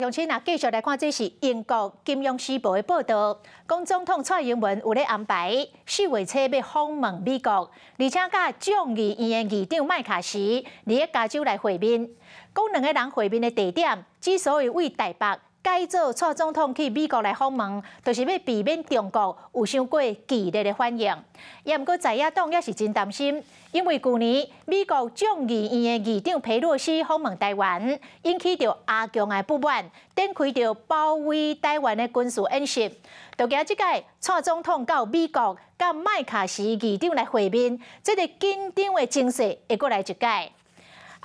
乡亲啊，继续来看，这是英国《金融时报》的报道，讲总统蔡英文有咧安排4月初要访问美国，而且甲众议院的议长麦卡锡伫咧加州来会面。讲2个人会面的地点，之所以为台北改做蔡总统去美国来访问，就是要避免中国有伤过激烈的反应。也毋过在野党也是真担心，因为去年美国众议院的议长佩洛西访问台湾，引起着阿强的不满，展开着包围台湾的军事演习。就惊即届蔡总统到美国，甲麦卡锡议长来会面，这个紧张的情势会过来一届。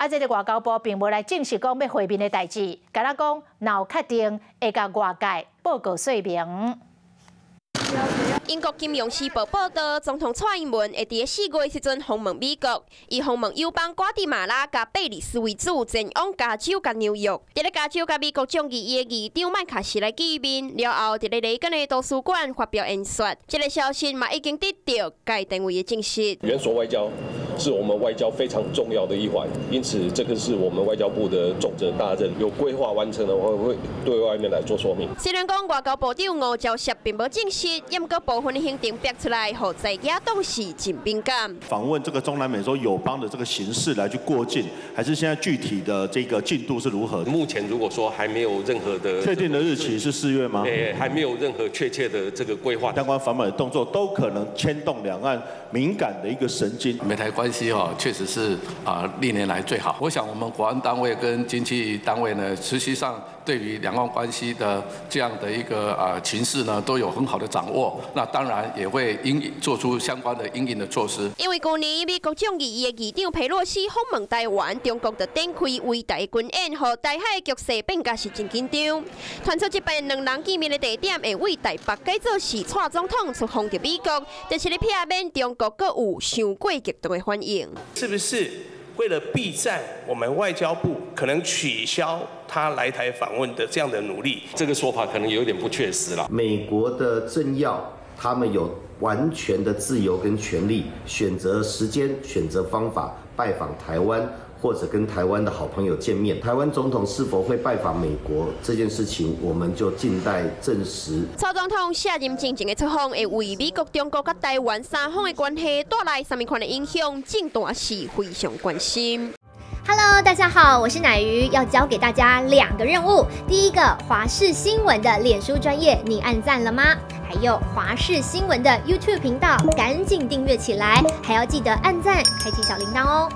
这个外交部并无来正式讲要会面的代志，甲咱讲若有确定，会甲外界报告说明。英国《金融时报》报道，总统蔡英文会伫4月时阵访问美国，伊访问友邦瓜地马拉、甲贝里斯为主，前往加州、甲纽约。伫咧加州，甲美国众议院议长麦卡锡来见面，了后伫咧雷根的图书馆发表演说。这个消息嘛已经得到该单位的证实。元首外交是我们外交非常重要的一环，因此这个是我们外交部的重责大任，有规划完成的，我会对外面来做说明。虽然讲外交部长吴钊燮并无证实，也毋过部分的行程逼出来，互在野党是真敏感。访问这个中南美洲友邦的这个形式来去过境，还是现在具体的这个进度是如何？目前如果说还没有任何的确定的日期是4月吗？还没有任何确切的这个规划。相关访美的动作都可能牵动两岸敏感的一个神经。美台关系确实是历年来最好。我想我们国安单位跟经济单位呢，实际上对于两岸关系的这样的一个情势呢，都有很好的掌握。那当然也会做出相关的因应的措施。因为去年美国众议院议长佩洛西访问台湾，中国就展开围台军演，和台海局势变甲是真紧张。传出这边2人见面的地点会为台北改做是蔡总统出访到美国，就是咧避免中国阁有伤过激动的反应。是不是为了避战，我们外交部可能取消他来台访问的这样的努力？这个说法可能有点不确实了。美国的政要他们有完全的自由跟权利，选择时间、选择方法拜访台湾，或者跟台湾的好朋友见面。台湾总统是否会拜访美国这件事情，我们就静待证实。蔡总统卸任前的出访，会为美国、中国、甲台湾3方的关系带来什么款的影响，政党是非常关心。Hello， 大家好，我是乃瑜，要教给大家2个任务。第一个，华视新闻的脸书专页，你按赞了吗？还有华视新闻的 YouTube 频道，赶紧订阅起来，还要记得按赞，开启小铃铛哦。